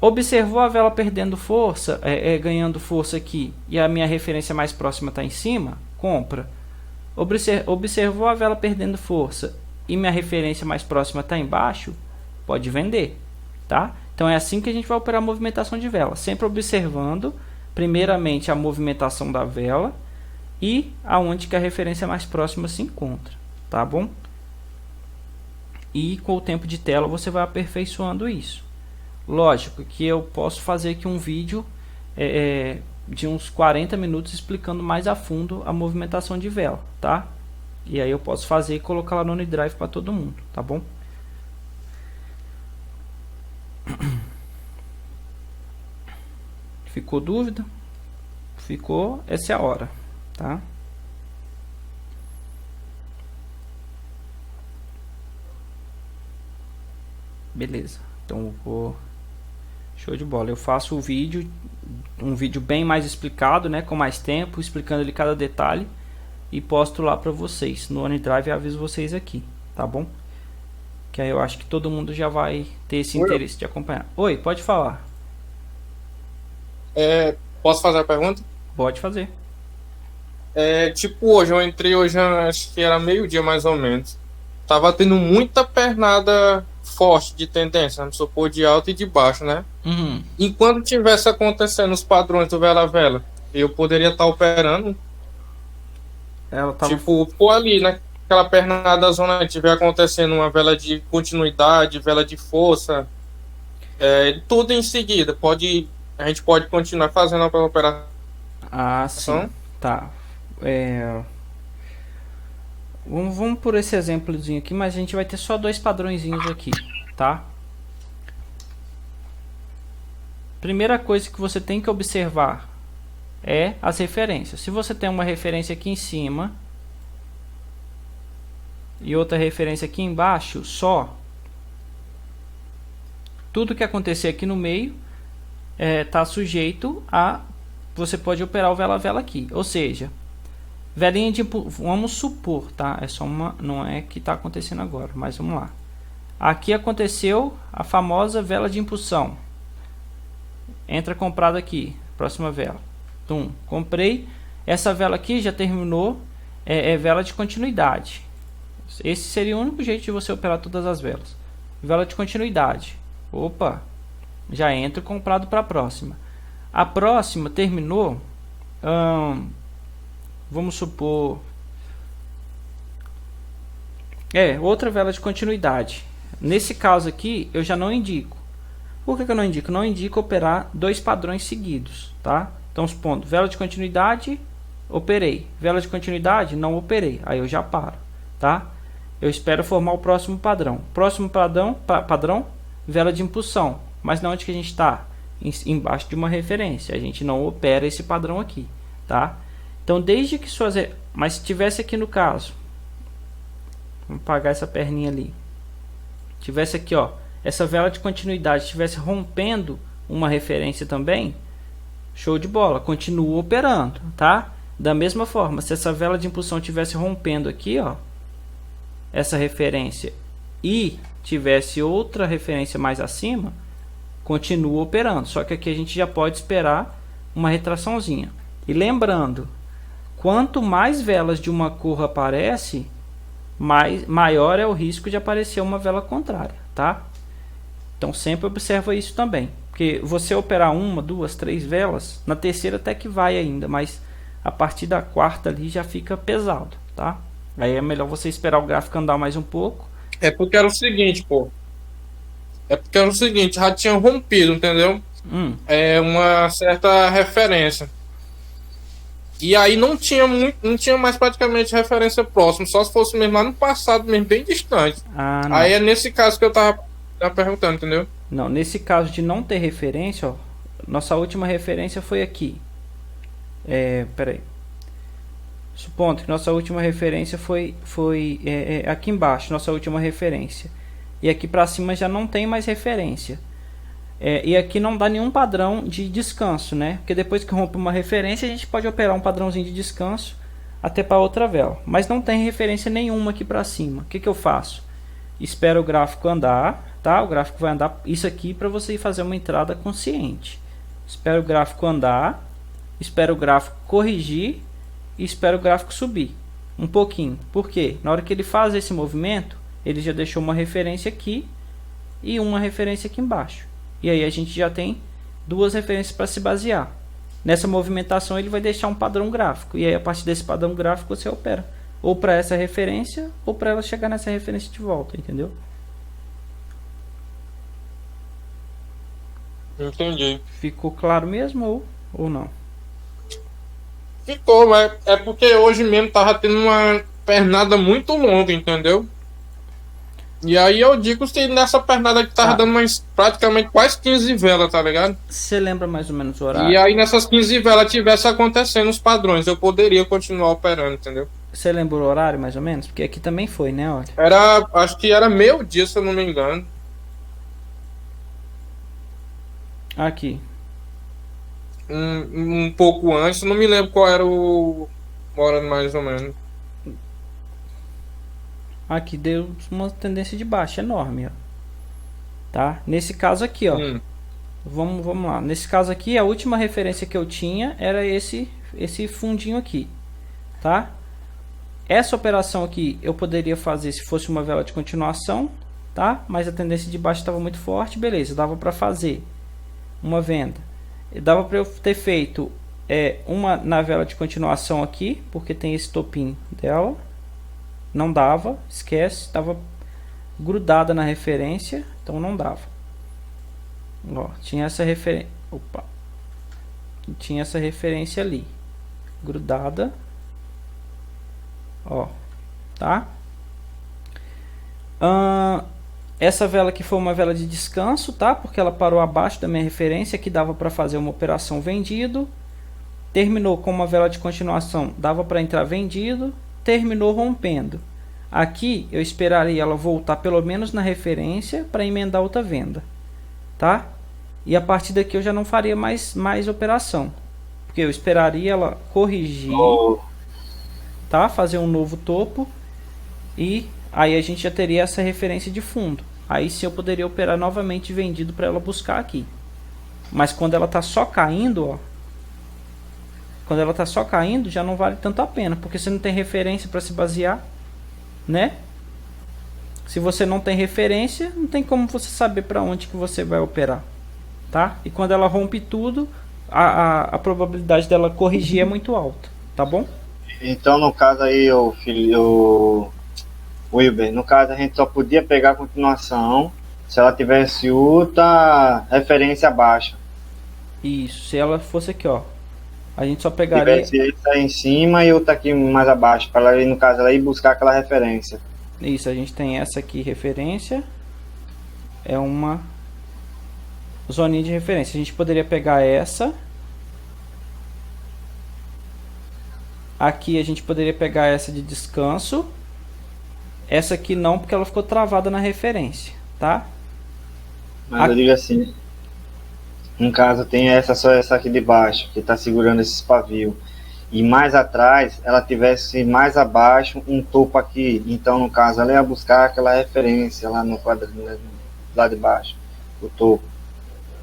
S1: Observou a vela perdendo força, ganhando força aqui, e a minha referência mais próxima está em cima, compra. Observou a vela perdendo força e minha referência mais próxima está embaixo, pode vender, tá? Então é assim que a gente vai operar a movimentação de vela, sempre observando primeiramente a movimentação da vela e aonde que a referência mais próxima se encontra, tá bom? E com o tempo de tela você vai aperfeiçoando isso. Lógico que eu posso fazer aqui um vídeo de uns 40 minutos explicando mais a fundo a movimentação de vela, tá? E aí eu posso fazer e colocar lá no OneDrive para todo mundo, tá bom? Ficou dúvida? Ficou, essa é a hora, tá? Beleza, então eu vou... Show de bola, eu faço um vídeo bem mais explicado, né, com mais tempo, explicando ali cada detalhe e posto lá para vocês no OneDrive e aviso vocês aqui, tá bom? Que aí eu acho que todo mundo já vai ter esse interesse de acompanhar. Oi, pode falar.
S3: Posso fazer a pergunta?
S1: Pode fazer.
S3: Tipo, hoje eu entrei, acho que era meio-dia mais ou menos. Tava tendo muita pernada forte de tendência, vamos supor, de alta e de baixo, né?
S1: Uhum.
S3: Enquanto tivesse acontecendo os padrões do vela-vela, eu poderia estar operando.
S1: Ela tava...
S3: Tipo, por ali, naquela pernada zona, tiver acontecendo uma vela de continuidade, vela de força, tudo em seguida. Pode a gente pode continuar fazendo a operação.
S1: Ah, sim. Tá. Vamos por esse exemplozinho aqui, mas a gente vai ter só dois padrõezinhos aqui, tá? Primeira coisa que você tem que observar é as referências. Se você tem uma referência aqui em cima e outra referência aqui embaixo, só tudo que acontecer aqui no meio está sujeito a você pode operar o vela-vela aqui. Ou seja, velinha de vamos supor, tá? É só uma, não é que está acontecendo agora, mas vamos lá. Aqui aconteceu a famosa vela de impulsão. Entra comprado aqui, próxima vela. Tum, comprei. Essa vela aqui já terminou, é vela de continuidade. Esse seria o único jeito de você operar todas as velas. Vela de continuidade. Opa, já entra comprado para a próxima. A próxima terminou, vamos supor, outra vela de continuidade. Nesse caso aqui, eu já não indico. Por que eu não indico? Não indico operar dois padrões seguidos, tá? Então, supondo, vela de continuidade, operei. Vela de continuidade, não operei. Aí eu já paro, tá? Eu espero formar o próximo padrão. Próximo padrão, vela de impulsão. Mas não onde que a gente está? Embaixo de uma referência. A gente não opera esse padrão aqui, tá? Então, desde que suas... Mas se tivesse aqui no caso, vamos apagar essa perninha ali. Tivesse aqui, ó, essa vela de continuidade estivesse rompendo uma referência também, show de bola, continua operando, tá? Da mesma forma, se essa vela de impulsão estivesse rompendo aqui, ó, essa referência e tivesse outra referência mais acima, continua operando, só que aqui a gente já pode esperar uma retraçãozinha. E lembrando, quanto mais velas de uma cor aparece, maior é o risco de aparecer uma vela contrária, tá? Então sempre observa isso também, porque você operar uma, duas, três velas, na terceira até que vai ainda, mas a partir da quarta ali já fica pesado, tá? Aí é melhor você esperar o gráfico andar mais um pouco.
S3: É porque era o seguinte, pô. Já tinha rompido, entendeu? Uma certa referência. E aí não tinha mais praticamente referência próxima, só se fosse mesmo lá no passado, mesmo bem distante. Aí é nesse caso que eu tava perguntando, entendeu?
S1: Não, nesse caso de não ter referência, ó, nossa última referência foi aqui. Peraí. Supondo que nossa última referência foi aqui embaixo, nossa última referência. E aqui para cima já não tem mais referência. E aqui não dá nenhum padrão de descanso, né? Porque depois que rompe uma referência, a gente pode operar um padrãozinho de descanso até para outra vela. Mas não tem referência nenhuma aqui para cima. O que eu faço? Espero o gráfico andar, tá? O gráfico vai andar. Isso aqui para você fazer uma entrada consciente. Espero o gráfico andar, espero o gráfico corrigir e espero o gráfico subir um pouquinho. Por quê? Na hora que ele faz esse movimento, ele já deixou uma referência aqui e uma referência aqui embaixo. E aí a gente já tem duas referências para se basear. Nessa movimentação ele vai deixar um padrão gráfico. E aí a partir desse padrão gráfico você opera. Ou para essa referência, ou para ela chegar nessa referência de volta, entendeu?
S3: Entendi.
S1: Ficou claro mesmo ou não?
S3: Ficou, mas é porque hoje mesmo tava tendo uma pernada muito longa, entendeu? E aí eu digo se nessa pernada que tava dando praticamente quase 15 velas, tá ligado?
S1: Você lembra mais ou menos o horário?
S3: E aí nessas 15 velas tivesse acontecendo os padrões, eu poderia continuar operando, entendeu?
S1: Você lembra o horário mais ou menos? Porque aqui também foi, né? Olha.
S3: Acho que era meio-dia, se eu não me engano.
S1: Aqui.
S3: Um pouco antes, não me lembro qual era o horário mais ou menos.
S1: Aqui deu uma tendência de baixa enorme, ó. Tá? Nesse caso aqui, ó. Vamos lá. Nesse caso aqui, a última referência que eu tinha era esse fundinho aqui, tá? Essa operação aqui eu poderia fazer se fosse uma vela de continuação, tá? Mas a tendência de baixa estava muito forte, beleza, dava para fazer uma venda. Dava para eu ter feito uma na vela de continuação aqui, porque tem esse topinho dela. Não dava, esquece, estava grudada na referência, então não dava. Ó, tinha essa referência. Opa, tinha essa referência ali, grudada, ó, tá? Essa vela aqui foi uma vela de descanso, tá? Porque ela parou abaixo da minha referência, que dava para fazer uma operação vendido. Terminou com uma vela de continuação, dava para entrar vendido. Terminou rompendo. Aqui eu esperaria ela voltar pelo menos na referência para emendar outra venda, tá? E a partir daqui eu já não faria mais operação, porque eu esperaria ela corrigir, tá? Fazer um novo topo e aí a gente já teria essa referência de fundo. Aí sim eu poderia operar novamente vendido para ela buscar aqui. Mas quando ela tá só caindo, ó, quando ela tá só caindo, já não vale tanto a pena, porque você não tem referência para se basear, né? Se você não tem referência, não tem como você saber para onde que você vai operar, tá? E quando ela rompe tudo, a probabilidade dela corrigir é muito alta, tá bom?
S2: Então, no caso aí, o Wilber, no caso a gente só podia pegar a continuação se ela tivesse outra referência baixa.
S1: Isso, se ela fosse aqui, ó, a gente só pegaria...
S2: Tivesse essa em cima e outra aqui mais abaixo, para ela ir, no caso, ela ir buscar aquela referência.
S1: Isso, a gente tem essa aqui, referência, é uma zoninha de referência. A gente poderia pegar essa, aqui a gente poderia pegar essa de descanso, essa aqui não, porque ela ficou travada na referência, tá?
S2: Mas aqui, eu digo assim, no caso tem só essa aqui de baixo, que está segurando esse pavio. E mais atrás, ela tivesse mais abaixo um topo aqui. Então, no caso, ela ia buscar aquela referência lá no quadradinho, lá de baixo, o topo.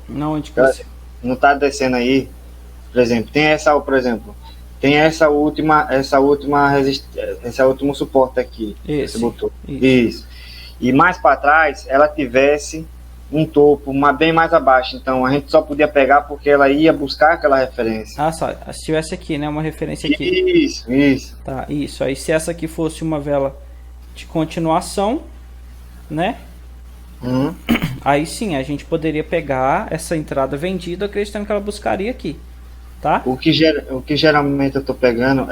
S1: Não, onde que
S2: você... Não está descendo aí, por exemplo, tem essa, por exemplo, tem esse último suporte aqui.
S1: Esse,
S2: você botou. Isso. E mais para trás, ela tivesse um topo bem mais abaixo, então a gente só podia pegar porque ela ia buscar aquela referência.
S1: Ah, só, se tivesse aqui, né, uma referência aqui.
S2: Isso.
S1: Tá, isso. Aí se essa aqui fosse uma vela de continuação, né? Aí sim, a gente poderia pegar essa entrada vendida acreditando que ela buscaria aqui, tá?
S2: O que geralmente eu tô pegando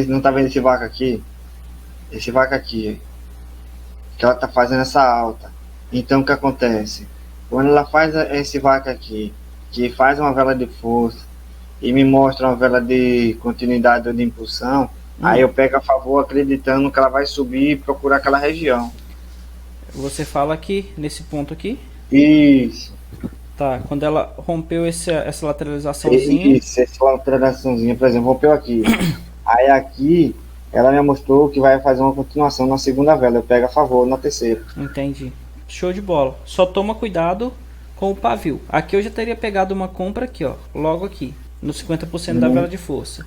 S2: não tá vendo esse vaca aqui? Esse vaca aqui, que ela tá fazendo essa alta. Então o que acontece? Quando ela faz esse vaca aqui, que faz uma vela de força e me mostra uma vela de continuidade ou de impulsão, aí eu pego a favor acreditando que ela vai subir e procurar aquela região.
S1: Você fala aqui, nesse ponto aqui?
S2: Isso.
S1: Tá, quando ela rompeu essa lateralizaçãozinha.
S2: Isso, essa lateralizaçãozinha, por exemplo, rompeu aqui. Aí aqui, ela me mostrou que vai fazer uma continuação na segunda vela. Eu pego a favor na terceira.
S1: Entendi. Show de bola. Só toma cuidado com o pavio. Aqui eu já teria pegado uma compra aqui, ó. Logo aqui, no 50% da vela de força.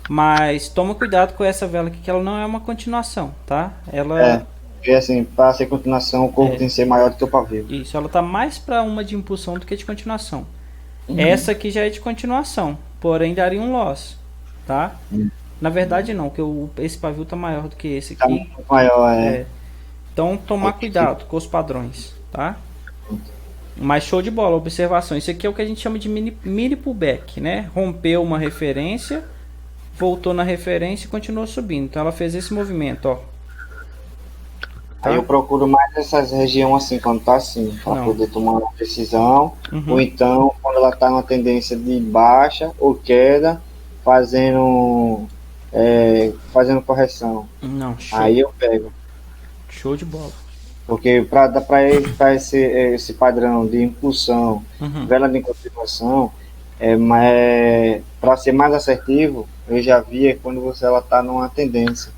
S1: Mas toma cuidado com essa vela aqui, que ela não é uma continuação, tá? Ela...
S2: Porque assim, para ser continuação, o corpo tem que ser maior do que o pavio.
S1: Isso, ela tá mais para uma de impulsão do que de continuação. Essa aqui já é de continuação, porém daria um loss, tá? Na verdade não, porque esse pavio tá maior do que esse aqui.
S2: Tá muito maior,
S1: Então tomar cuidado com os padrões, tá? Mas show de bola, observação. Isso aqui é o que a gente chama de mini pullback, né? Rompeu uma referência, voltou na referência e continuou subindo. Então ela fez esse movimento, ó.
S2: Aí eu procuro mais essas regiões assim, quando tá assim, para poder tomar uma decisão. Ou então, quando ela tá numa tendência de baixa ou queda, fazendo correção.
S1: Não, show.
S2: Aí eu pego.
S1: Show de bola.
S2: Porque para esse padrão de impulsão, vela de continuação, para ser mais assertivo, eu já vi quando ela tá numa tendência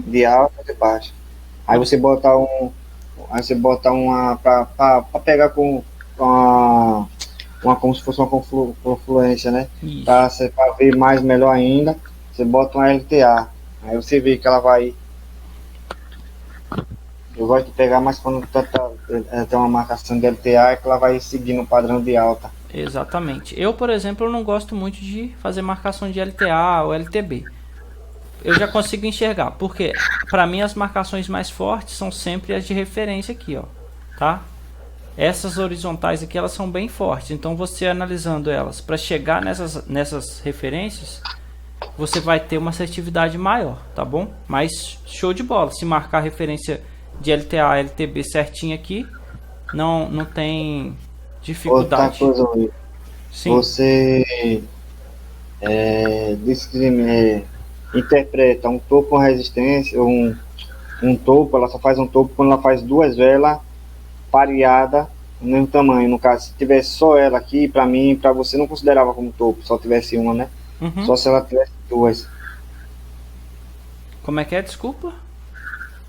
S2: de alta ou de baixa. Aí você bota uma para pegar com como se fosse uma confluência, né? Para ver mais melhor ainda, você bota uma LTA. Aí você vê que ela vai. Eu gosto de pegar mais quando tem uma marcação de LTA, é que ela vai seguindo o padrão de alta.
S1: Exatamente. Eu, por exemplo, eu não gosto muito de fazer marcação de LTA ou LTB. Eu já consigo enxergar, porque para mim as marcações mais fortes são sempre as de referência aqui, ó, tá? Essas horizontais aqui, elas são bem fortes. Então, você analisando elas para chegar nessas referências, você vai ter uma assertividade maior, tá bom? Mas show de bola. Se marcar a referência de LTA, LTB certinho aqui, não tem dificuldade.
S2: Outra coisa,
S1: Sim.
S2: Você interpreta um topo com resistência, um topo, ela só faz um topo quando ela faz duas velas pareadas no mesmo tamanho. No caso, se tivesse só ela aqui, para mim, para você não considerava como topo, só tivesse uma, né?
S1: Uhum.
S2: Só se ela tivesse duas.
S1: Como é que é? Desculpa.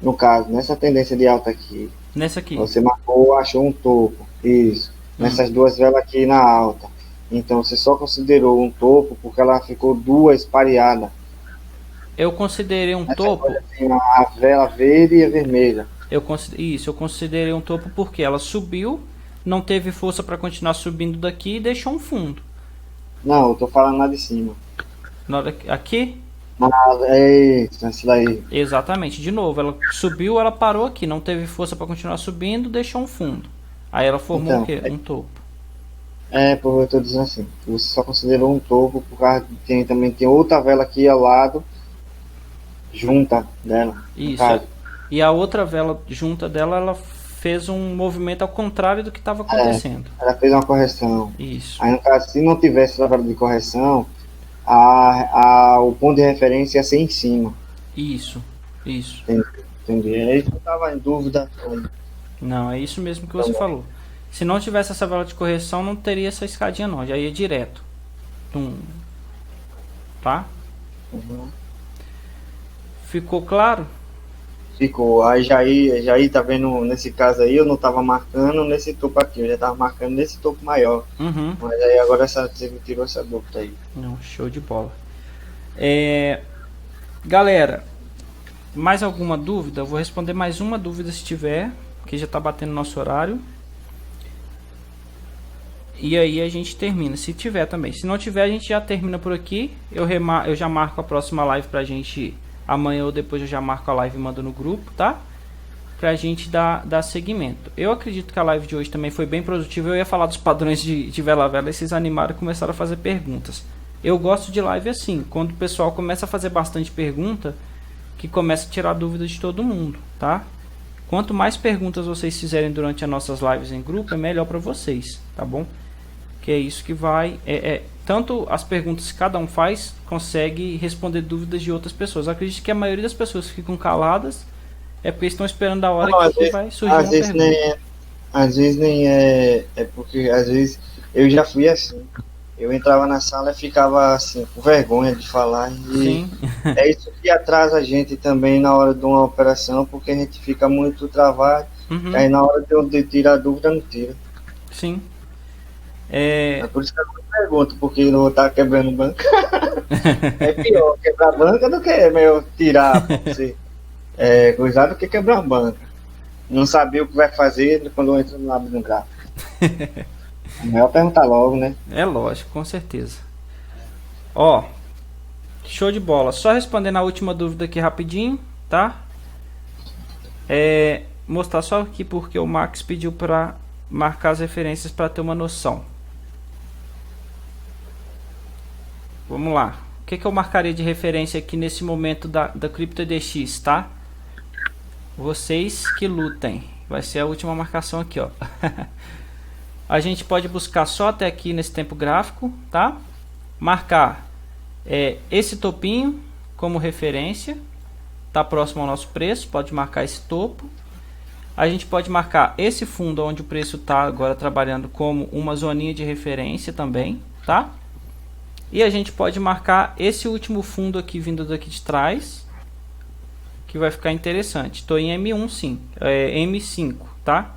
S2: No caso, nessa tendência de alta aqui,
S1: Nessa aqui.
S2: você marcou, achou um topo. Isso. Nessas duas velas aqui na alta. Então você só considerou um topo porque ela ficou duas pareadas.
S1: Eu considerei um topo.
S2: Assim, a vela verde e a vermelha.
S1: Eu considerei um topo porque ela subiu, não teve força para continuar subindo daqui e deixou um fundo.
S2: Não, eu tô falando lá de cima.
S1: Aqui?
S2: É isso daí.
S1: Exatamente. De novo, ela subiu, ela parou aqui, não teve força para continuar subindo, deixou um fundo. Aí ela formou
S2: então,
S1: o quê? Um topo.
S2: Porque eu tô dizendo assim, você só considerou um topo por causa que também tem outra vela aqui ao lado, junta dela.
S1: Isso. E a outra vela junta dela, ela fez um movimento ao contrário do que estava acontecendo.
S2: Ela fez uma correção.
S1: Isso.
S2: Aí no caso, se não tivesse essa vela de correção, o ponto de referência ia ser em cima.
S1: Isso.
S2: Entendi. É isso que eu tava em dúvida.
S1: Não, é isso mesmo que você falou. Se não tivesse essa vela de correção, não teria essa escadinha não, já ia direto. Tá?
S2: Uhum.
S1: Ficou claro?
S2: Ficou. Aí Jair tá vendo, nesse caso aí, eu não tava marcando nesse topo aqui, eu já tava marcando nesse topo maior.
S1: Uhum.
S2: Mas aí agora você me tirou essa dúvida aí.
S1: Não, show de bola. Galera, mais alguma dúvida? Eu vou responder mais uma dúvida se tiver, que já tá batendo nosso horário. E aí a gente termina, se tiver também. Se não tiver, a gente já termina por aqui. Eu já marco a próxima live pra gente. Amanhã ou depois eu já marco a live e mando no grupo, tá? Pra gente dar seguimento. Eu acredito que a live de hoje também foi bem produtiva. Eu ia falar dos padrões de vela-vela e vocês animaram e começaram a fazer perguntas. Eu gosto de live assim, quando o pessoal começa a fazer bastante pergunta, que começa a tirar dúvidas de todo mundo, tá? Quanto mais perguntas vocês fizerem durante as nossas lives em grupo, é melhor para vocês, tá bom? Que é isso que vai... tanto as perguntas que cada um faz, consegue responder dúvidas de outras pessoas. Eu acredito que a maioria das pessoas que ficam caladas é porque estão esperando a hora que vai surgir uma pergunta.
S2: Às vezes nem é porque às vezes eu já fui assim. Eu entrava na sala e ficava assim, com vergonha de falar. E
S1: Sim.
S2: É isso que atrasa a gente também na hora de uma operação, porque a gente fica muito travado.
S1: Uhum.
S2: Aí na hora de tirar a dúvida, não tira.
S1: Sim.
S2: É por isso que eu pergunto, porque não vou estar quebrando banca. É pior quebrar banca do que meu tirar você. Coisado do que quebrar banca. Não saber o que vai fazer quando entra no lado do gráfico. É melhor perguntar logo, né?
S1: É lógico, com certeza. Ó, show de bola. Só respondendo a última dúvida aqui rapidinho, tá? Mostrar só aqui porque o Max pediu para marcar as referências para ter uma noção. Vamos lá. O que eu marcaria de referência aqui nesse momento da CryptoDX, tá? Vocês que lutem. Vai ser a última marcação aqui, ó. A gente pode buscar só até aqui nesse tempo gráfico, tá? Marcar esse topinho como referência. Tá próximo ao nosso preço, pode marcar esse topo. A gente pode marcar esse fundo onde o preço tá agora trabalhando como uma zoninha de referência também, tá? E a gente pode marcar esse último fundo aqui vindo daqui de trás, que vai ficar interessante. Estou em M1 sim, M5, tá?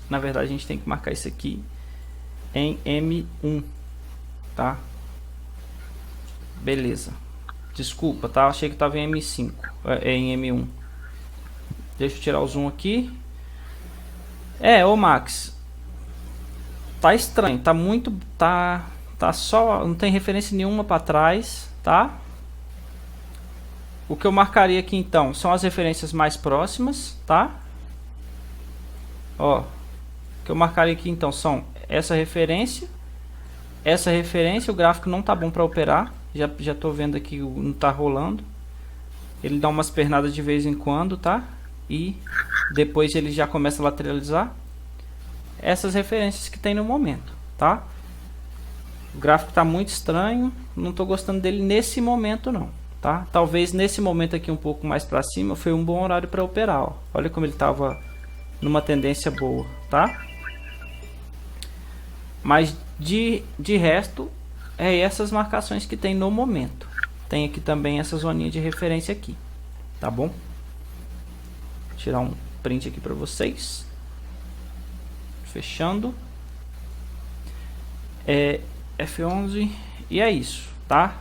S1: Na verdade a gente tem que marcar isso aqui em M1, tá? Beleza. Desculpa, tá? Achei que estava em M5, em M1. Deixa eu tirar o zoom aqui. Ô Max, tá estranho, tá muito, tá só, não tem referência nenhuma para trás, tá? O que eu marcaria aqui então são as referências mais próximas, tá? Ó, que eu marcaria aqui então são essa referência, o gráfico não tá bom para operar, já tô vendo aqui não tá rolando. Ele dá umas pernadas de vez em quando, tá? E depois ele já começa a lateralizar. Essas referências que tem no momento, tá? O gráfico tá muito estranho, não tô gostando dele nesse momento não, tá? Talvez nesse momento aqui um pouco mais para cima foi um bom horário para operar, ó. Olha como ele tava numa tendência boa, tá? Mas de resto é essas marcações que tem no momento. Tem aqui também essa zoninha de referência aqui, tá bom? Vou tirar um print aqui para vocês. Fechando. F11 e é isso, tá?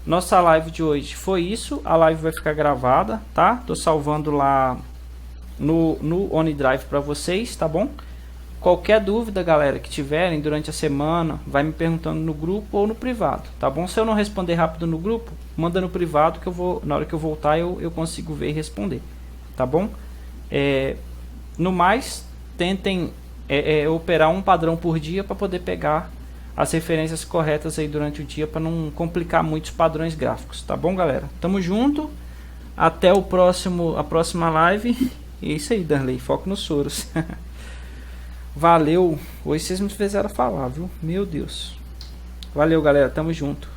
S1: Nossa live de hoje foi isso. A live vai ficar gravada, tá? Tô salvando lá no OneDrive para vocês, tá bom? Qualquer dúvida, galera, que tiverem durante a semana, vai me perguntando no grupo ou no privado, tá bom? Se eu não responder rápido no grupo, manda no privado que eu vou, na hora que eu voltar, eu consigo ver e responder, tá bom? No mais, tentem operar um padrão por dia para poder pegar as referências corretas aí durante o dia, para não complicar muito os padrões gráficos, tá bom, galera? Tamo junto, até a próxima live. E é isso aí, Darley, foco nos Soros. Valeu, hoje vocês me fizeram falar, viu? Meu Deus. Valeu, galera, tamo junto.